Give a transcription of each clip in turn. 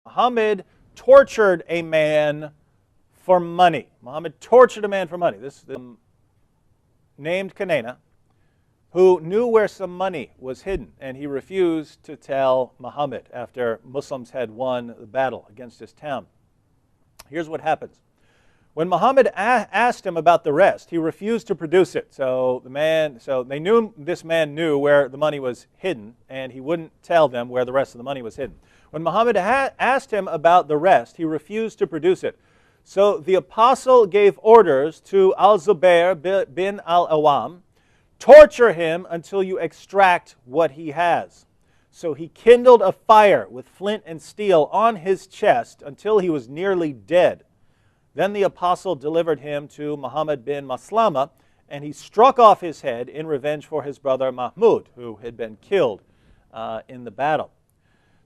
Muhammad tortured a man for money. Muhammad tortured a man for money. This named Kinna, who knew where some money was hidden, and he refused to tell Muhammad after Muslims had won the battle against his town. Here's what happens. When Muhammad asked him about the rest, he refused to produce it. So they knew this man knew where the money was hidden, and he wouldn't tell them where the rest of the money was hidden. When Muhammad asked him about the rest, he refused to produce it. So the apostle gave orders to Al-Zubair bin al-Awam, torture him until you extract what he has. So he kindled a fire with flint and steel on his chest until he was nearly dead. Then the apostle delivered him to Muhammad bin Maslama, and he struck off his head in revenge for his brother Mahmud, who had been killed in the battle.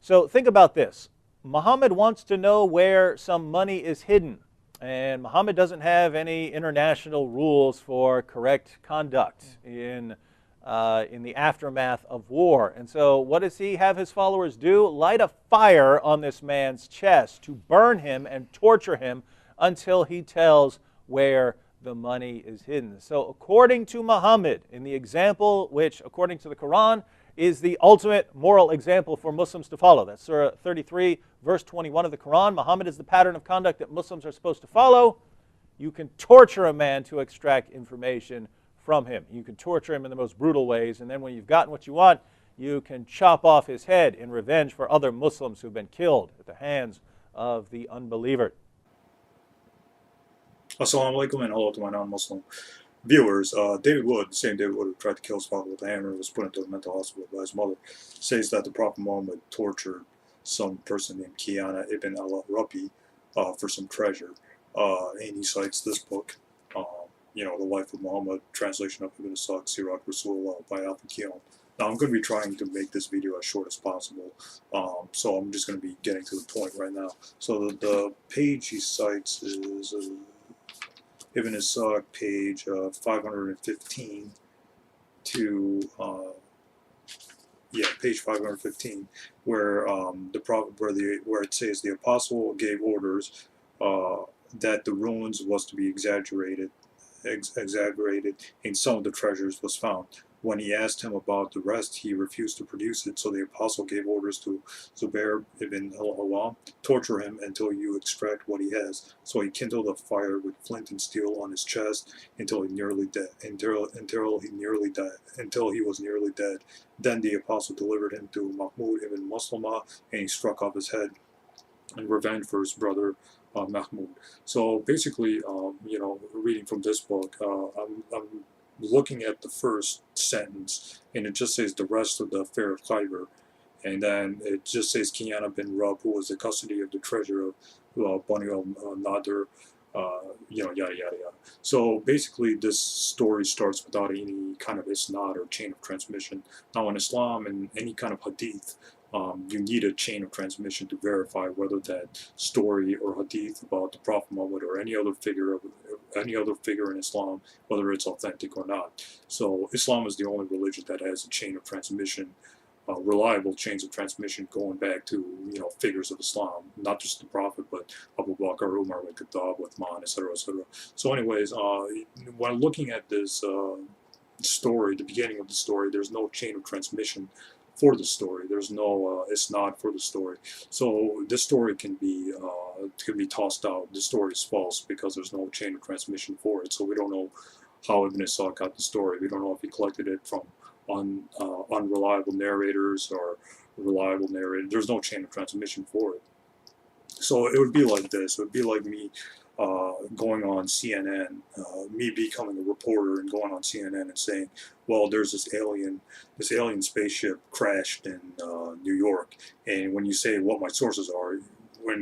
So think about this. Muhammad wants to know where some money is hidden, and Muhammad doesn't have any international rules for correct conduct in the aftermath of war. And so what does he have his followers do? Light a fire on this man's chest to burn him and torture him until he tells where the money is hidden. So according to Muhammad, in the example which, according to the Quran, is the ultimate moral example for Muslims to follow. That's Surah 33, verse 21 of the Quran. Muhammad is the pattern of conduct that Muslims are supposed to follow. You can torture a man to extract information from him. You can torture him in the most brutal ways, and then when you've gotten what you want, you can chop off his head in revenge for other Muslims who've been killed at the hands of the unbeliever. Assalamu alaikum and hello to my non-Muslim viewers. David Wood, the same David Wood who tried to kill his father with a hammer and was put into a mental hospital by his mother, says that the Prophet Muhammad tortured some person named Kinna ibn al-Rabi for some treasure. And he cites this book, The Life of Muhammad, translation of Ibn Sa'd, Sirat Rasulullah by Al-Fakir. Now I'm going to be trying to make this video as short as possible, so I'm just going to be getting to the point right now. So the page he cites is Ibn Sa'd, page 515 to page 515, where where it says the apostle gave orders that the ruins was to be exaggerated, and some of the treasures was found. When he asked him about the rest, he refused to produce it, so the apostle gave orders to Zubair ibn al-Awam, torture him until you extract what he has. So he kindled a fire with flint and steel on his chest until he was nearly dead. Then the apostle delivered him to Mahmud ibn Maslama, and he struck off his head in revenge for his brother Mahmud. So basically, reading from this book, I'm looking at the first sentence, and it just says the rest of the affair of Khyber, and then it just says Kinna bin Rab, who was the custody of the treasure of Bani al-Nadir, yada yada yada. So basically, this story starts without any kind of isnad or chain of transmission. Now, in Islam and any kind of hadith, you need a chain of transmission to verify whether that story or hadith about the Prophet Muhammad or any other figure in Islam, whether it's authentic or not. So Islam is the only religion that has a chain of transmission, reliable chains of transmission going back to figures of Islam, not just the Prophet, but Abu Bakr, Umar, Khattab, Uthman, etc., etc. So, anyways, when looking at this story, the beginning of the story, there's no chain of transmission for the story. There's no isnad for the story. So this story can be tossed out. The story is false because there's no chain of transmission for it. So we don't know how Ibn Sa'd got the story. We don't know if he collected it from unreliable narrators or reliable narrators. There's no chain of transmission for it. So it would be like this. It would be like me going on CNN, me becoming a reporter and going on CNN and saying, well, there's this alien spaceship crashed in New York. And when you say what my sources are,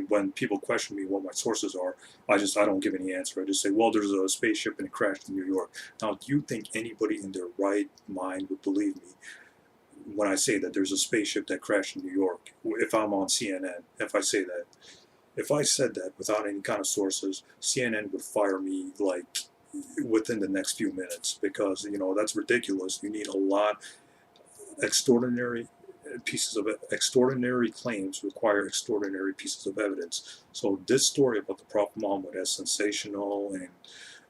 when people question me what my sources are, I don't give any answer. I just say, well, there's a spaceship and it crashed in New York. Now, do you think anybody in their right mind would believe me when I say that there's a spaceship that crashed in New York? If I'm on CNN, if I say that. If I said that without any kind of sources, CNN would fire me like within the next few minutes, because that's ridiculous. You need a lot extraordinary pieces of extraordinary claims require extraordinary pieces of evidence. So this story about the Prophet Muhammad, as sensational and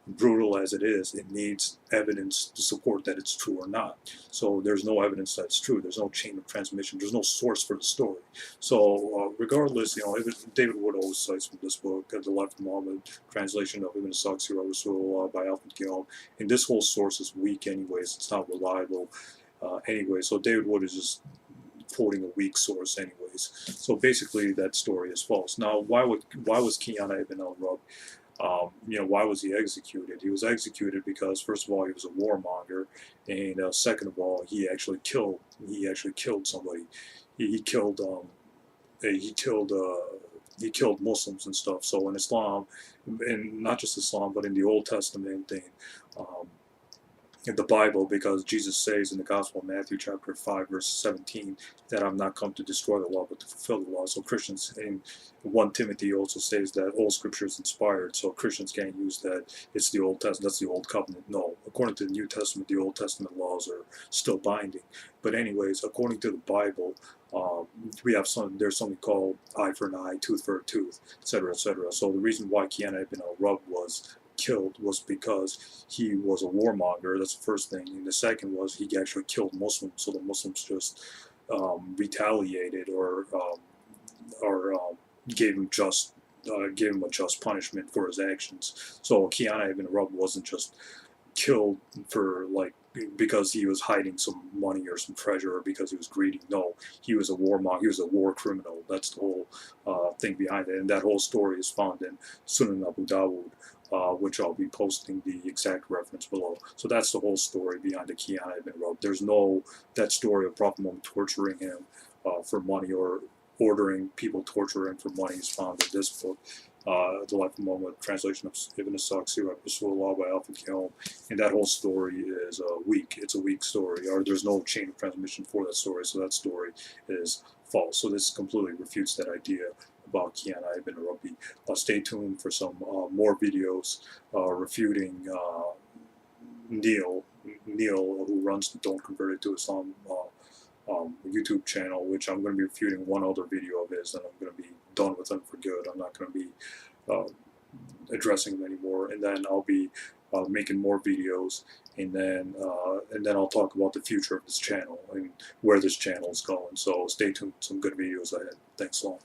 brutal as it is, it needs evidence to support that it's true or not. So there's no evidence that it's true. There's no chain of transmission. There's no source for the story. So regardless, David Wood always cites from this book, The Life of Muhammad, translation of Ibn Ishaq Sirah Rasulullah by Alfred Gulam. And this whole source is weak anyways. It's not reliable anyway. So David Wood is just quoting a weak source anyways. So basically that story is false. Now, why was Kinna ibn al-Rab, why was he executed? He was executed because, first of all, he was a warmonger, and second of all, he actually killed somebody. He killed Muslims and stuff. So in Islam, and not just Islam, but in the Old Testament and in the Bible, because Jesus says in the Gospel of Matthew chapter 5 verse 17 that I'm not come to destroy the law but to fulfill the law. So Christians, in 1 Timothy also says that all scripture is inspired, so Christians can't use that it's the Old Testament, that's the Old Covenant. No, according to the New Testament, the Old Testament laws are still binding. But anyways, according to the Bible, there's something called eye for an eye, tooth for a tooth, etc., etc. So the reason why Kinna ibn al-Rab was killed was because he was a warmonger. That's the first thing. And the second was he actually killed Muslims. So the Muslims just retaliated or gave him a just punishment for his actions. So Kinna ibn Rab wasn't just killed for because he was hiding some money or some treasure or because he was greedy. No, he was a warmonger. He was a war criminal. That's the whole thing behind it. And that whole story is found in Sunan Abu Dawud, which I'll be posting the exact reference below. So that's the whole story behind the Kinna ibn Rab. There's no that story of Prophet Muhammad torturing him for money or ordering people torture him for money is found in this book, The Life of Muhammad, translation of Ibn Ishaq Sirah Rasulullah by Alfred Gulam. And that whole story is weak. It's a weak story, or there's no chain of transmission for that story, so that story is false. So this completely refutes that idea about Kinna ibn Rabi. Stay tuned for some more videos refuting Neil, who runs the Don't Convert It to Islam YouTube channel, which I'm going to be refuting one other video of his, and I'm going to be done with him for good. I'm not going to be addressing him anymore, and then I'll be making more videos, and then I'll talk about the future of this channel and where this channel is going. So stay tuned, some good videos ahead. Thanks a lot.